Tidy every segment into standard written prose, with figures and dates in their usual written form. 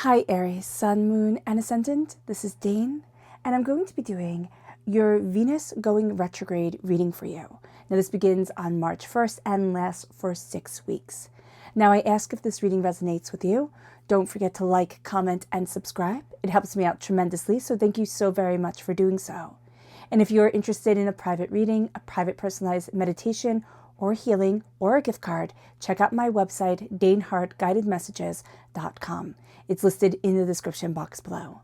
Hi Aries, Sun, Moon, and Ascendant. This is Dane, and I'm going to be doing your Venus going retrograde reading for you. Now this begins on March 1st and lasts for 6 weeks. Now I ask if this reading resonates with you. Don't forget to like, comment, and subscribe. It helps me out tremendously, so thank you so very much for doing so. And if you're interested in a private reading, a private personalized meditation, or healing, or a gift card, check out my website, daneharttarot.com. It's listed in the description box below.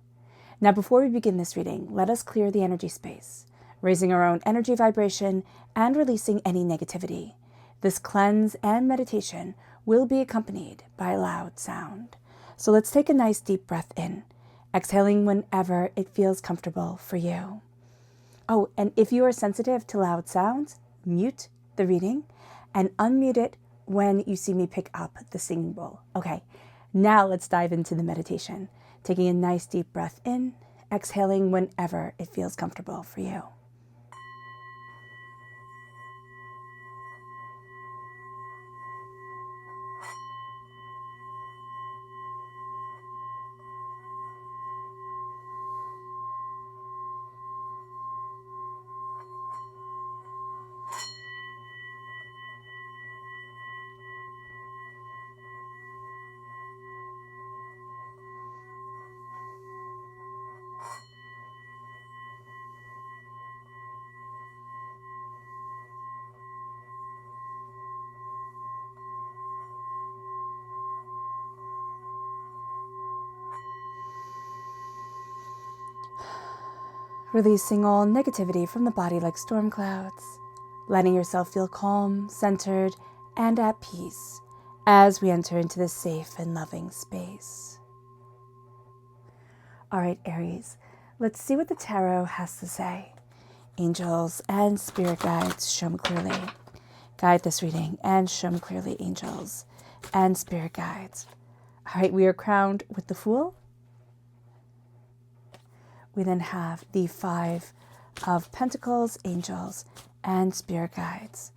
Now, before we begin this reading, let us clear the energy space, raising our own energy vibration and releasing any negativity. This cleanse and meditation will be accompanied by a loud sound. So let's take a nice deep breath in, exhaling whenever it feels comfortable for you. Oh, and if you are sensitive to loud sounds, mute the reading and unmute it when you see me pick up the singing bowl. Okay, now let's dive into the meditation. Taking a nice deep breath in, exhaling whenever it feels comfortable for you. Releasing all negativity from the body like storm clouds, letting yourself feel calm, centered, and at peace as we enter into this safe and loving space. All right, Aries, let's see what the tarot has to say. Angels and spirit guides, show me clearly. Guide this reading and show me clearly, angels and spirit guides. All right, we are crowned with the Fool. We then have the 5 of Pentacles, angels, and spirit guides.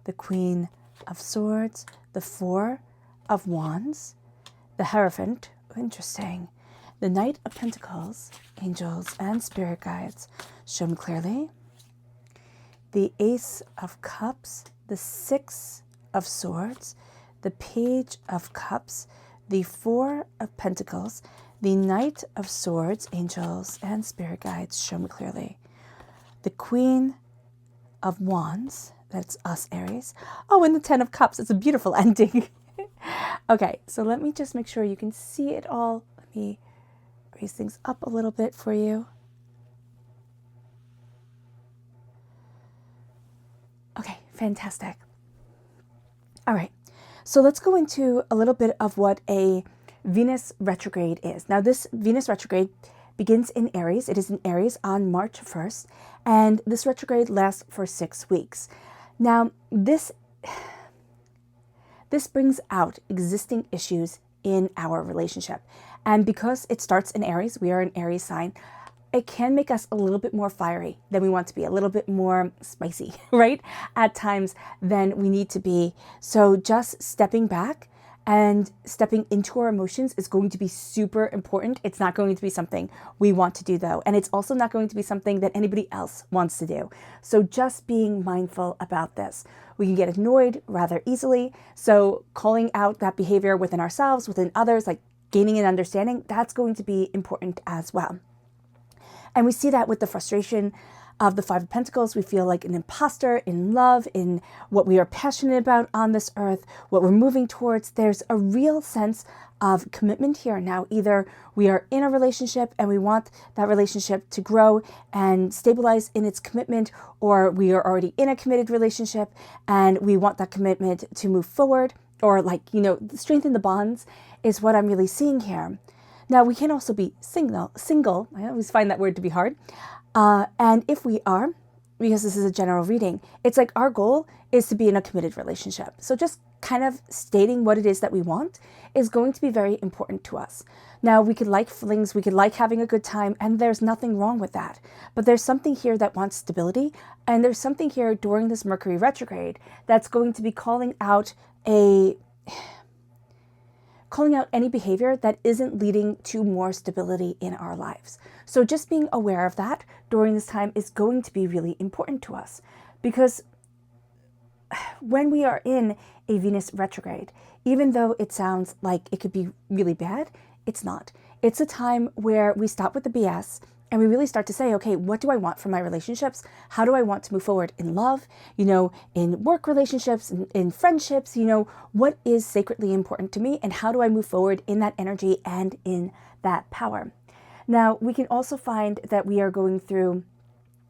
The Queen of Swords, the 4 of Wands, the Hierophant, interesting. The Knight of Pentacles, angels, and spirit guides, show me clearly. The Ace of Cups, the 6 of Swords, the Page of Cups, the 4 of Pentacles, the Knight of Swords, angels, and spirit guides, show me clearly. The Queen of Wands, that's us, Aries. Oh, and the 10 of Cups. It's a beautiful ending. Okay, so let me just make sure you can see it all. Let me raise things up a little bit for you. Okay, fantastic. All right, so let's go into a little bit of what a Venus retrograde is. Now, this Venus retrograde begins in Aries. It is in Aries on March 1st, and this retrograde lasts for 6 weeks. Now, this brings out existing issues in our relationship. And because it starts in Aries, we are an Aries sign, it can make us a little bit more fiery than we want to be, a little bit more spicy, right? At times than we need to be. So just stepping back and stepping into our emotions is going to be super important. It's not going to be something we want to do, though. And it's also not going to be something that anybody else wants to do. So just being mindful about this. We can get annoyed rather easily. So calling out that behavior within ourselves, within others, like gaining an understanding, that's going to be important as well. And we see that with the frustration of the 5 of Pentacles. We feel like an imposter in love, in what we are passionate about on this earth, what we're moving towards. There's a real sense of commitment here. Now, either we are in a relationship and we want that relationship to grow and stabilize in its commitment, or we are already in a committed relationship and we want that commitment to move forward, or strengthen the bonds is what I'm really seeing here. Now, we can also be single. I always find that word to be hard. And if we are, because this is a general reading, it's like our goal is to be in a committed relationship. So just kind of stating what it is that we want is going to be very important to us. Now, we could like flings, we could like having a good time, and there's nothing wrong with that. But there's something here that wants stability, and there's something here during this Mercury retrograde that's going to be calling out a calling out any behavior that isn't leading to more stability in our lives. So just being aware of that during this time is going to be really important to us, because when we are in a Venus retrograde, even though it sounds like it could be really bad, it's not. It's a time where we stop with the BS and we really start to say, okay, what do I want from my relationships? How do I want to move forward in love, in work relationships, in friendships, what is sacredly important to me, and how do I move forward in that energy and in that power? Now, we can also find that we are going through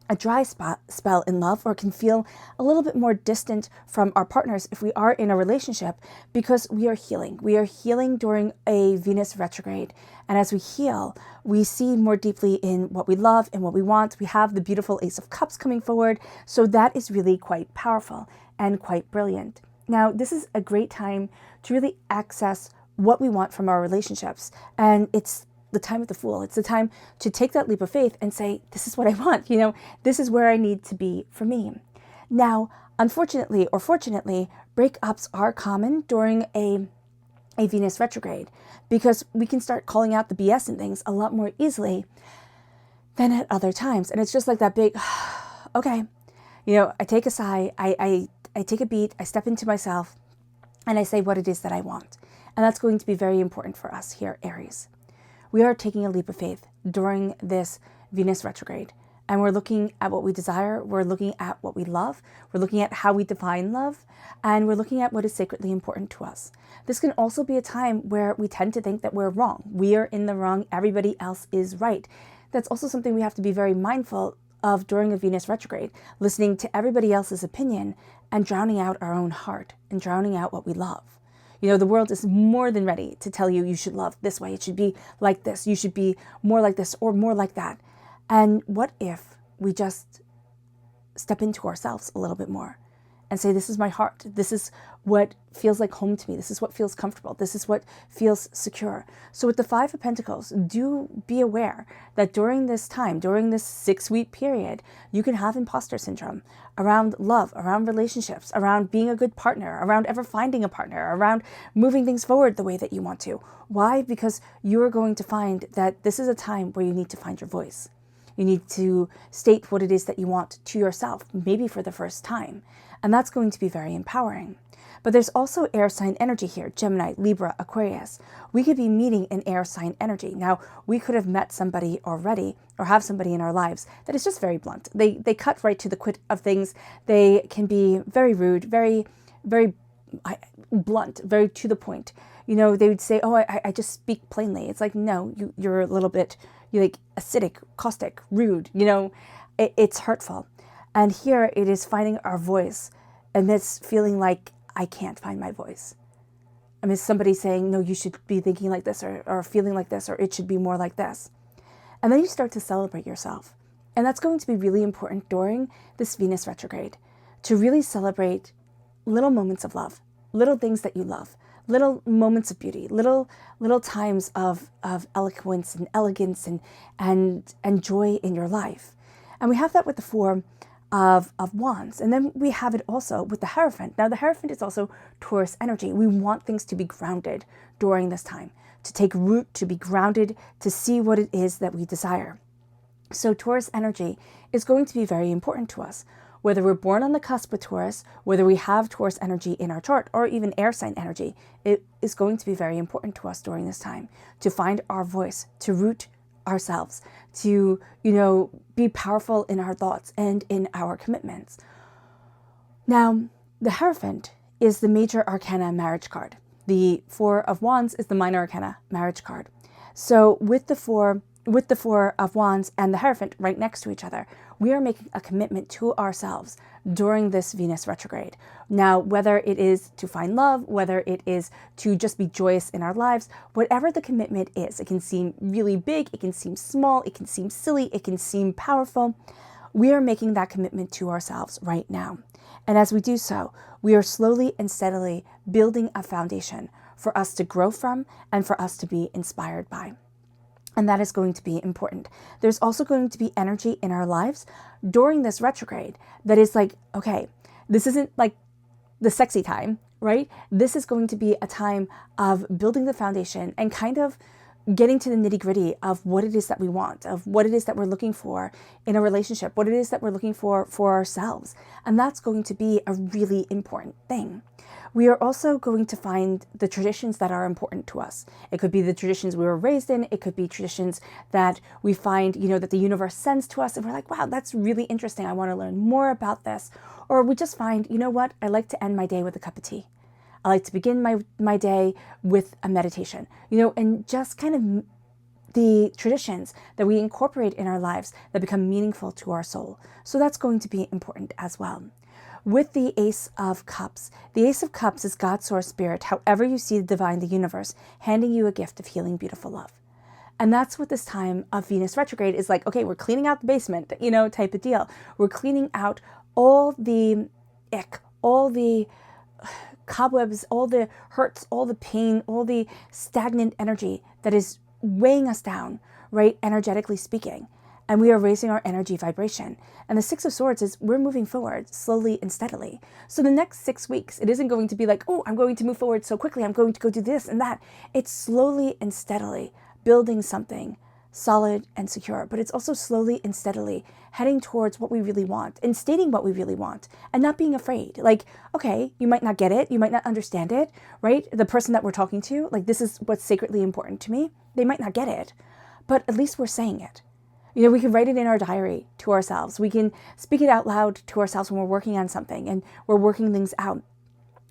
a dry spell in love, or can feel a little bit more distant from our partners if we are in a relationship, because we are healing. We are healing during a Venus retrograde. And as we heal, we see more deeply in what we love and what we want. We have the beautiful Ace of Cups coming forward. So that is really quite powerful and quite brilliant. Now, this is a great time to really access what we want from our relationships. And it's the time of the Fool. It's the time to take that leap of faith and say, this is what I want. This is where I need to be for me. Now, unfortunately or fortunately, breakups are common during a Venus retrograde, because we can start calling out the BS and things a lot more easily than at other times. And it's just like that big, okay, I take a sigh, I take a beat, I step into myself, and I say what it is that I want. And that's going to be very important for us here, Aries. We are taking a leap of faith during this Venus retrograde, and we're looking at what we desire, we're looking at what we love, we're looking at how we define love, and we're looking at what is sacredly important to us. This can also be a time where we tend to think that we're wrong. We are in the wrong, everybody else is right. That's also something we have to be very mindful of during a Venus retrograde, listening to everybody else's opinion and drowning out our own heart and drowning out what we love. The world is more than ready to tell you should love this way. It should be like this. You should be more like this or more like that. And what if we just step into ourselves a little bit more and say, this is my heart. This is what feels like home to me. This is what feels comfortable. This is what feels secure. So with the Five of Pentacles, do be aware that during this time, during this 6-week period, you can have imposter syndrome around love, around relationships, around being a good partner, around ever finding a partner, around moving things forward the way that you want to. Why? Because you are going to find that this is a time where you need to find your voice. You need to state what it is that you want to yourself, maybe for the first time. And that's going to be very empowering. But there's also air sign energy here, Gemini, Libra, Aquarius. We could be meeting an air sign energy. Now, we could have met somebody already or have somebody in our lives that is just very blunt. They cut right to the quick of things. They can be very rude, very, very blunt, very to the point. They would say, oh, I just speak plainly. It's like, no, you're a little bit, you're like acidic, caustic, rude. It's hurtful. And here it is finding our voice amidst feeling like I can't find my voice. Amidst somebody saying, no, you should be thinking like this or feeling like this, or it should be more like this. And then you start to celebrate yourself. And that's going to be really important during this Venus retrograde, to really celebrate little moments of love, little things that you love, little moments of beauty, little times of eloquence and elegance and joy in your life. And we have that with the Four of Wands. And then we have it also with the Hierophant. Now, the Hierophant is also Taurus energy. We want things to be grounded during this time, to take root, to be grounded, to see what it is that we desire. So Taurus energy is going to be very important to us. Whether we're born on the cusp with Taurus, whether we have Taurus energy in our chart, or even air sign energy, it is going to be very important to us during this time to find our voice, to root ourselves, to, be powerful in our thoughts and in our commitments. Now, the Hierophant is the major arcana marriage card. The Four of Wands is the minor arcana marriage card. So with the Four of Wands and the Hierophant right next to each other, we are making a commitment to ourselves during this Venus retrograde. Now, whether it is to find love, whether it is to just be joyous in our lives, whatever the commitment is, it can seem really big, it can seem small, it can seem silly, it can seem powerful. We are making that commitment to ourselves right now. And as we do so, we are slowly and steadily building a foundation for us to grow from and for us to be inspired by. And that is going to be important. There's also going to be energy in our lives during this retrograde that is like, okay, this isn't like the sexy time right? This is going to be a time of building the foundation and kind of getting to the nitty-gritty of what it is that we want, of what it is that we're looking for in a relationship, what it is that we're looking for ourselves. And that's going to be a really important thing. We are also going to find the traditions that are important to us. It could be the traditions we were raised in. It could be traditions that we find, that the universe sends to us. And we're like, wow, that's really interesting. I want to learn more about this. Or we just find, you know what? I like to end my day with a cup of tea. I like to begin my day with a meditation, and just kind of the traditions that we incorporate in our lives that become meaningful to our soul. So that's going to be important as well. With the Ace of Cups is God's source spirit, however you see the divine, the universe, handing you a gift of healing, beautiful love. And that's what this time of Venus retrograde is like. Okay, we're cleaning out the basement, type of deal. We're cleaning out all the ick, all the cobwebs, all the hurts, all the pain, all the stagnant energy that is weighing us down, right? Energetically speaking. And we are raising our energy vibration. And the Six of Swords is we're moving forward slowly and steadily. So the next 6 weeks, it isn't going to be like, oh, I'm going to move forward so quickly. I'm going to go do this and that. It's slowly and steadily building something solid and secure, but it's also slowly and steadily heading towards what we really want and stating what we really want and not being afraid. Like, okay, you might not get it. You might not understand it, right? The person that we're talking to, like, this is what's sacredly important to me. They might not get it, but at least we're saying it. We can write it in our diary to ourselves. We can speak it out loud to ourselves when we're working on something and we're working things out.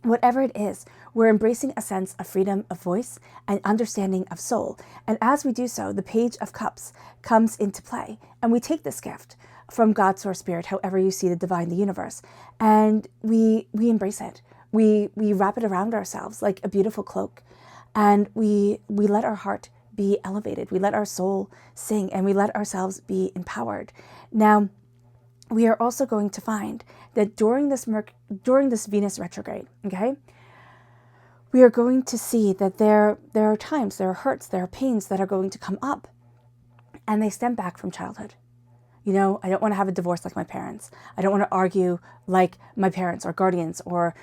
Whatever it is, we're embracing a sense of freedom of voice and understanding of soul. And as we do so, the Page of Cups comes into play. And we take this gift from God's source spirit, however you see the divine, the universe, and we embrace it. We wrap it around ourselves like a beautiful cloak. And we let our heart be elevated. We let our soul sing and we let ourselves be empowered. Now, we are also going to find that during this Venus retrograde, okay, we are going to see that there are times, there are hurts, there are pains that are going to come up, and they stem back from childhood. I don't want to have a divorce like my parents. I don't want to argue like my parents or guardians or,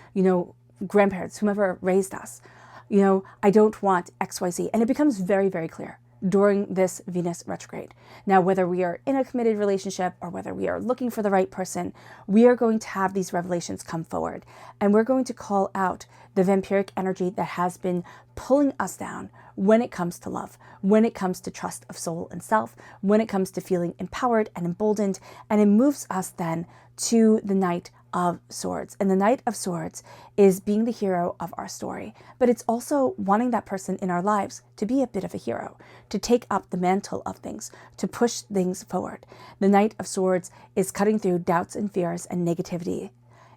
grandparents, whomever raised us. I don't want XYZ. And it becomes very, very clear during this Venus retrograde. Now, whether we are in a committed relationship or whether we are looking for the right person, we are going to have these revelations come forward. And we're going to call out the vampiric energy that has been pulling us down when it comes to love, when it comes to trust of soul and self, when it comes to feeling empowered and emboldened. And it moves us then to the Knight of Swords. And the Knight of Swords is being the hero of our story, but it's also wanting that person in our lives to be a bit of a hero, to take up the mantle of things, to push things forward. The Knight of Swords is cutting through doubts and fears and negativity,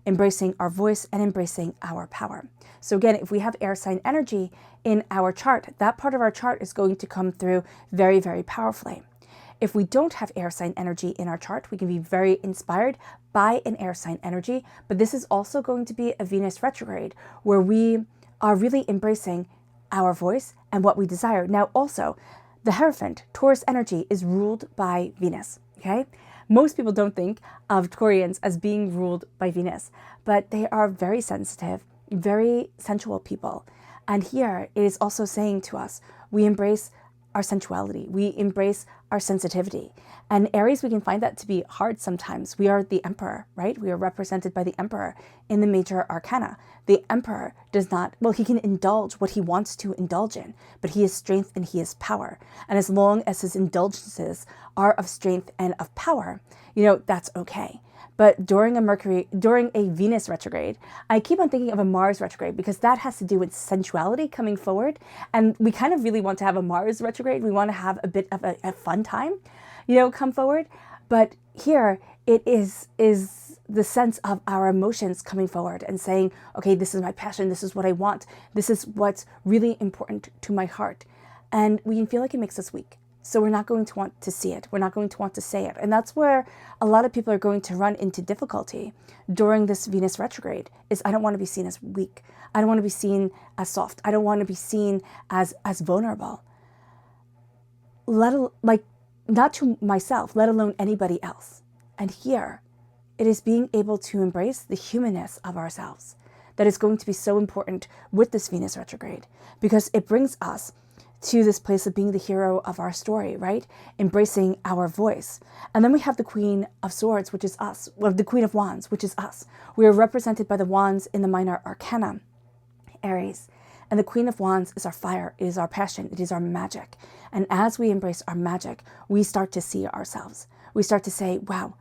embracing our voice and embracing our power. So again, if we have air sign energy in our chart, that part of our chart is going to come through very, very powerfully. If we don't have air sign energy in our chart, we can be very inspired by an air sign energy, but this is also going to be a Venus retrograde where we are really embracing our voice and what we desire. Now also, the Hierophant, Taurus energy, is ruled by Venus, okay? Most people don't think of Taurians as being ruled by Venus, but they are very sensitive, very sensual people. And here it is also saying to us, we embrace our sensuality, we embrace our sensitivity. And Aries, we can find that to be hard sometimes. We are the Emperor, right? We are represented by the Emperor in the major arcana. The Emperor does not, well, he can indulge what he wants to indulge in, but he is strength and he is power. And as long as his indulgences are of strength and of power, that's okay. But during a Venus retrograde, I keep on thinking of a Mars retrograde because that has to do with sensuality coming forward. And we kind of really want to have a Mars retrograde. We want to have a bit of a fun time, come forward. But here it is the sense of our emotions coming forward and saying, okay, this is my passion. This is what I want. This is what's really important to my heart. And we can feel like it makes us weak. So we're not going to want to see it. We're not going to want to say it. And that's where a lot of people are going to run into difficulty during this Venus retrograde is I don't want to be seen as weak. I don't want to be seen as soft. I don't want to be seen as vulnerable. Not to myself, let alone anybody else. And here it is being able to embrace the humanness of ourselves, that is going to be so important with this Venus retrograde, because it brings us to this place of being the hero of our story, right? Embracing our voice. And then we have the Queen of Swords, which is us, well, the Queen of Wands, which is us. We are represented by the wands in the minor arcana, Aries. And the Queen of Wands is our fire, it is our passion, it is our magic. And as we embrace our magic, we start to see ourselves. We start to say, wow,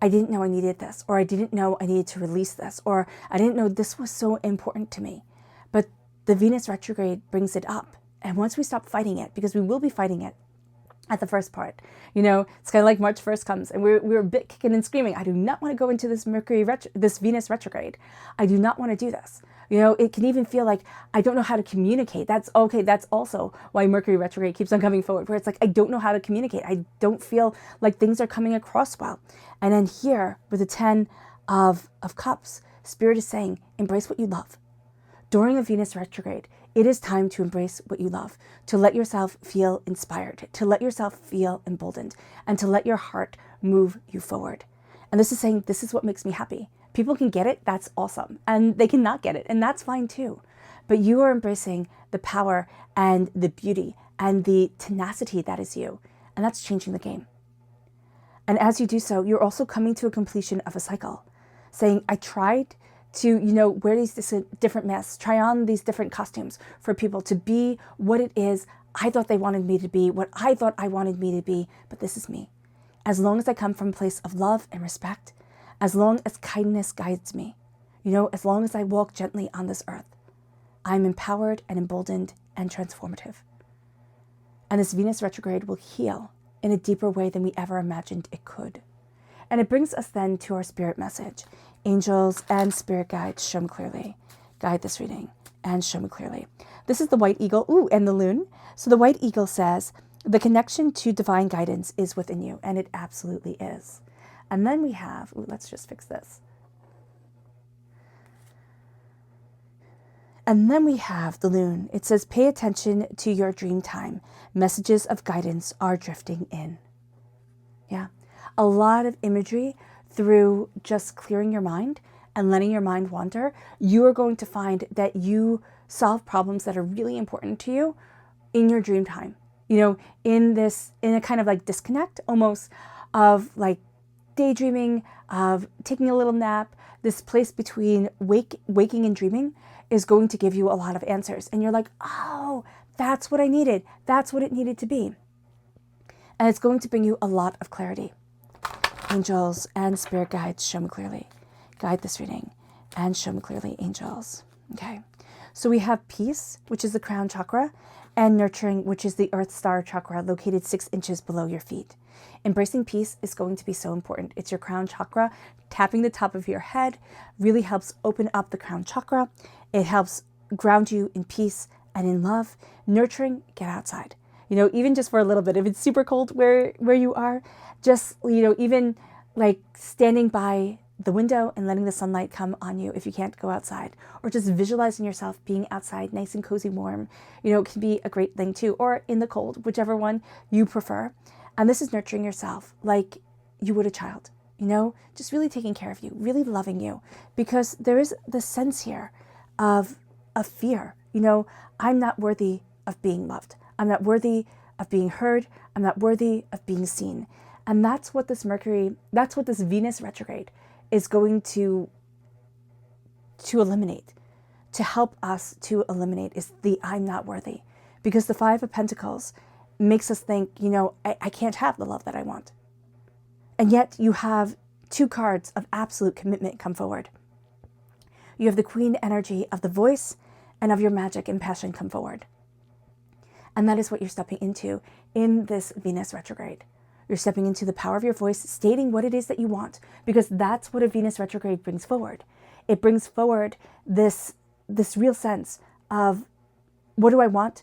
I didn't know I needed this, or I didn't know I needed to release this, or I didn't know this was so important to me. But the Venus retrograde brings it up. And once we stop fighting it, because we will be fighting it at the first part, it's kind of like March 1st comes and we're a bit kicking and screaming. I do not want to go into this this Venus retrograde. I do not want to do this. It can even feel like I don't know how to communicate. That's okay. That's also why Mercury retrograde keeps on coming forward, where it's like, I don't know how to communicate. I don't feel like things are coming across well. And then here with the 10 of Cups, Spirit is saying, embrace what you love. During a Venus retrograde, it is time to embrace what you love, to let yourself feel inspired, to let yourself feel emboldened, and to let your heart move you forward. And this is saying, this is what makes me happy. People can get it, that's awesome. And they cannot get it, and that's fine too. But you are embracing the power and the beauty and the tenacity that is you. And that's changing the game. And as you do so, you're also coming to a completion of a cycle, saying, I tried to, wear these different masks, try on these different costumes for people to be what it is I thought they wanted me to be, what I thought I wanted me to be, but this is me. As long as I come from a place of love and respect, as long as kindness guides me, as long as I walk gently on this earth, I'm empowered and emboldened and transformative. And this Venus retrograde will heal in a deeper way than we ever imagined it could. And it brings us then to our spirit message. Angels and spirit guides, show me clearly. Guide this reading and show me clearly. This is the white eagle, and the loon. So the white eagle says, the connection to divine guidance is within you, and it absolutely is. And then we have, let's just fix this. And then we have the loon. It says, pay attention to your dream time. Messages of guidance are drifting in. Yeah, a lot of imagery through just clearing your mind and letting your mind wander. You are going to find that you solve problems that are really important to you in your dream time. In a kind of like disconnect almost of like daydreaming, of taking a little nap. This place between waking and dreaming is going to give you a lot of answers. And you're like, oh, that's what I needed. That's what it needed to be. And it's going to bring you a lot of clarity. Angels and spirit guides, show me clearly. Guide this reading and show me clearly, angels. Okay. So we have peace, which is the crown chakra, and nurturing, which is the earth star chakra located 6 inches below your feet. Embracing peace is going to be so important. It's your crown chakra. Tapping the top of your head really helps open up the crown chakra. It helps ground you in peace and in love. Nurturing, get outside. Even just for a little bit. If it's super cold where you are, just, even like standing by the window and letting the sunlight come on you if you can't go outside, or just visualizing yourself being outside nice and cozy, warm, it can be a great thing too, or in the cold, whichever one you prefer. And this is nurturing yourself like you would a child, just really taking care of you, really loving you, because there is the sense here of fear. I'm not worthy of being loved. I'm not worthy of being heard. I'm not worthy of being seen. And that's what this Venus retrograde is going to eliminate, to help us to eliminate, is the I'm not worthy. Because the 5 of Pentacles makes us think, I can't have the love that I want. And yet you have 2 cards of absolute commitment come forward. You have the Queen energy of the voice and of your magic and passion come forward. And that is what you're stepping into in this Venus retrograde. You're stepping into the power of your voice, stating what it is that you want, because that's what a Venus retrograde brings forward. It brings forward this real sense of, what do I want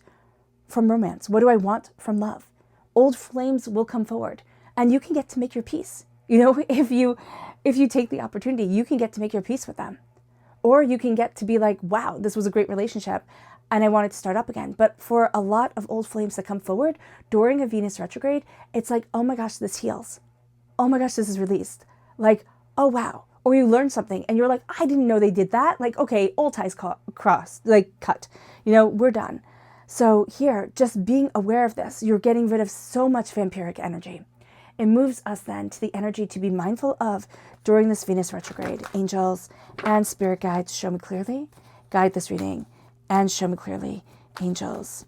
from romance? What do I want from love? Old flames will come forward, and you can get to make your peace. If you take the opportunity, you can get to make your peace with them. Or you can get to be like, wow, this was a great relationship, and I want it to start up again. But for a lot of old flames that come forward during a Venus retrograde, it's like, oh my gosh, this heals. Oh my gosh, this is released. Like, oh wow. or you learn something and you're like, I didn't know they did that. Like, okay, all ties crossed, like cut, we're done. So here, just being aware of this, you're getting rid of so much vampiric energy. It moves us then to the energy to be mindful of during this Venus retrograde. Angels and spirit guides, show me clearly, guide this reading, and show me clearly, angels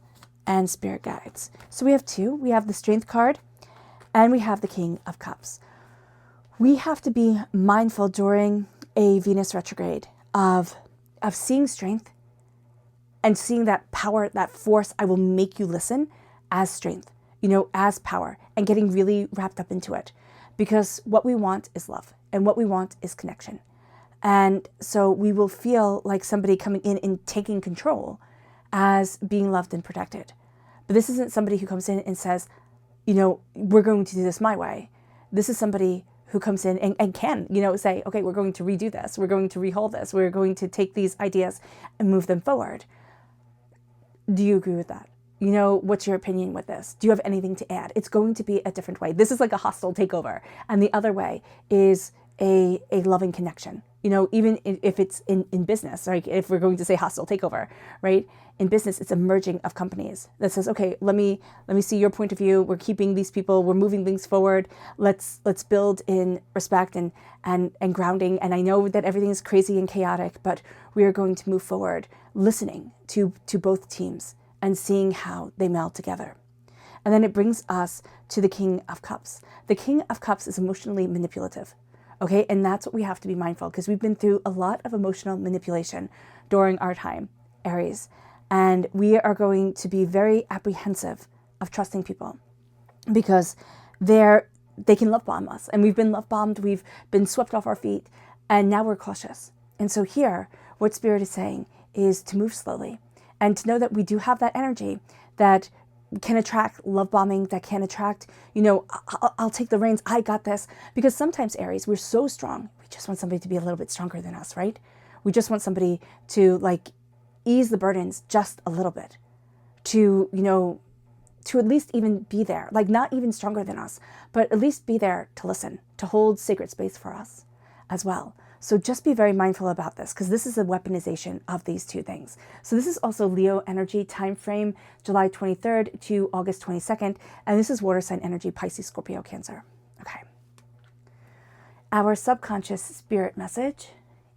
and spirit guides. So we have two. We have the Strength card and we have the King of Cups. We have to be mindful during a Venus retrograde of seeing strength and seeing that power, that force, I will make you listen, as strength, as power, and getting really wrapped up into it. Because what we want is love and what we want is connection. And so we will feel like somebody coming in and taking control as being loved and protected. But this isn't somebody who comes in and says, we're going to do this my way. This is somebody who comes in and can, say, okay, we're going to redo this. We're going to rehold this. We're going to take these ideas and move them forward. Do you agree with that? What's your opinion with this? Do you have anything to add? It's going to be a different way. This is like a hostile takeover. And the other way is a loving connection. Even if it's in business, like if we're going to say hostile takeover, right? In business, it's a merging of companies that says, okay, let me see your point of view. We're keeping these people. We're moving things forward. Let's build in respect and grounding. And I know that everything is crazy and chaotic, but we are going to move forward, listening to both teams and seeing how they meld together. And then it brings us to the King of Cups. The King of Cups is emotionally manipulative. Okay, and that's what we have to be mindful, because we've been through a lot of emotional manipulation during our time, Aries. And we are going to be very apprehensive of trusting people because they can love bomb us. And we've been love bombed, we've been swept off our feet, and now we're cautious. And so here, what Spirit is saying is to move slowly and to know that we do have that energy that can attract love bombing, that can attract, I'll take the reins, I got this. Because sometimes, Aries, we're so strong, we just want somebody to be a little bit stronger than us, right? We just want somebody to ease the burdens just a little bit, to at least even be there, not even stronger than us, but at least be there to listen, to hold sacred space for us as well. So just be very mindful about this, because this is a weaponization of these two things. So this is also Leo energy time frame, July 23rd to August 22nd. And this is water sign energy, Pisces, Scorpio, Cancer. Okay. Our subconscious spirit message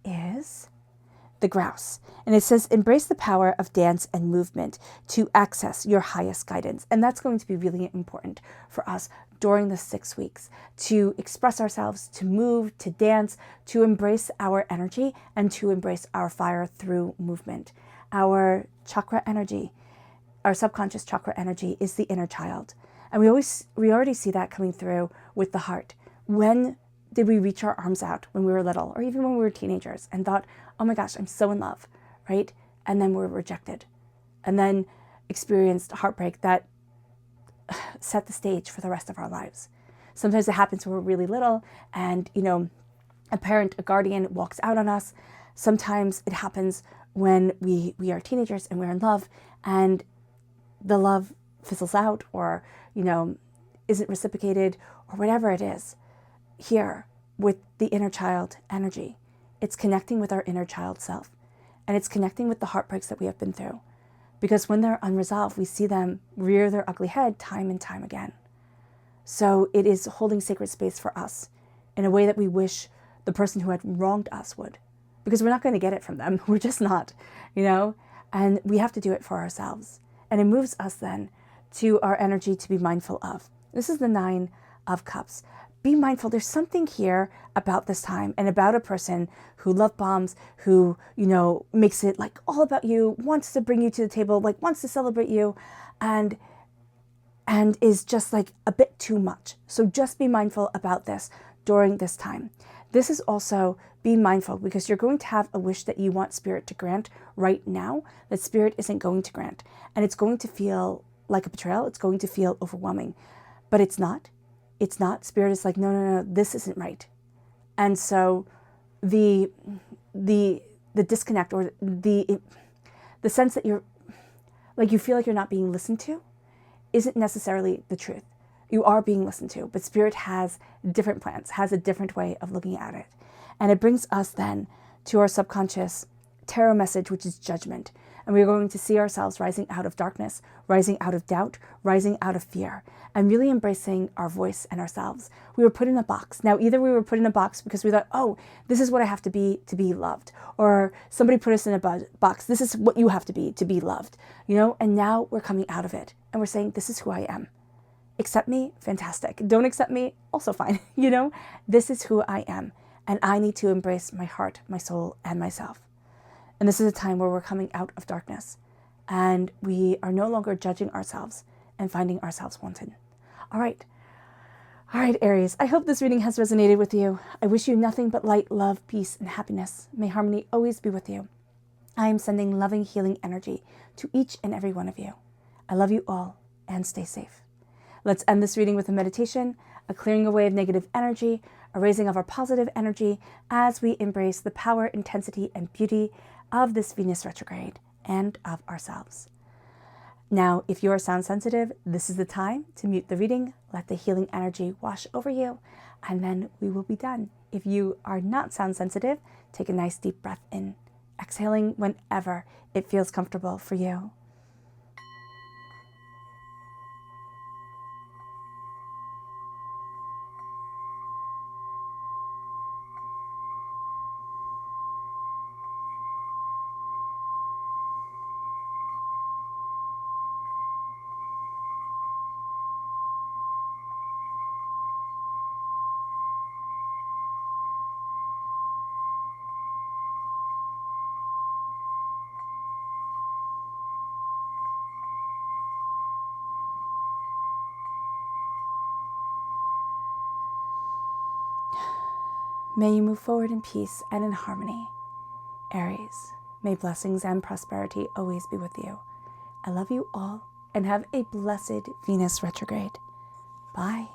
is the grouse. And it says, embrace the power of dance and movement to access your highest guidance. And that's going to be really important for us during the 6 weeks, to express ourselves, to move, to dance, to embrace our energy, and to embrace our fire through movement. Our chakra energy, our subconscious chakra energy, is the inner child. And we already see that coming through with the heart. When did we reach our arms out when we were little, or even when we were teenagers, and thought, oh my gosh, I'm so in love, right? And then we're rejected, and then experienced heartbreak that set the stage for the rest of our lives. Sometimes it happens when we're really little and, a parent, a guardian walks out on us. Sometimes it happens when we are teenagers and we're in love and the love fizzles out or, isn't reciprocated or whatever it is. Here, with the inner child energy, it's connecting with our inner child self, and it's connecting with the heartbreaks that we have been through. Because when they're unresolved, we see them rear their ugly head time and time again. So it is holding sacred space for us in a way that we wish the person who had wronged us would. Because we're not going to get it from them. We're just not, And we have to do it for ourselves. And it moves us then to our energy to be mindful of. This is the 9 of Cups. Be mindful. There's something here about this time and about a person who love bombs, who, makes it all about you, wants to bring you to the table, wants to celebrate you, and is just a bit too much. So just be mindful about this during this time. This is also be mindful because you're going to have a wish that you want Spirit to grant right now that Spirit isn't going to grant. And it's going to feel like a betrayal. It's going to feel overwhelming, but it's not. It's not. Spirit is no, this isn't right. And so the disconnect or the sense that you're you feel like you're not being listened to isn't necessarily the truth. You are being listened to, but Spirit has different plans, has a different way of looking at it. And it brings us then to our subconscious tarot message, which is judgment. And we're going to see ourselves rising out of darkness, rising out of doubt, rising out of fear, and really embracing our voice and ourselves. We were put in a box. Now, either we were put in a box because we thought, oh, this is what I have to be loved. Or somebody put us in a box. This is what you have to be loved. And now we're coming out of it. And we're saying, this is who I am. Accept me? Fantastic. Don't accept me? Also fine. This is who I am. And I need to embrace my heart, my soul, and myself. And this is a time where we're coming out of darkness and we are no longer judging ourselves and finding ourselves wanted. All right, Aries, I hope this reading has resonated with you. I wish you nothing but light, love, peace, and happiness. May harmony always be with you. I am sending loving, healing energy to each and every one of you. I love you all and stay safe. Let's end this reading with a meditation, a clearing away of negative energy, a raising of our positive energy as we embrace the power, intensity, and beauty of this Venus retrograde and of ourselves. Now, if you are sound sensitive, this is the time to mute the reading, let the healing energy wash over you, and then we will be done. If you are not sound sensitive, take a nice deep breath in, exhaling whenever it feels comfortable for you. May you move forward in peace and in harmony. Aries, may blessings and prosperity always be with you. I love you all and have a blessed Venus retrograde. Bye.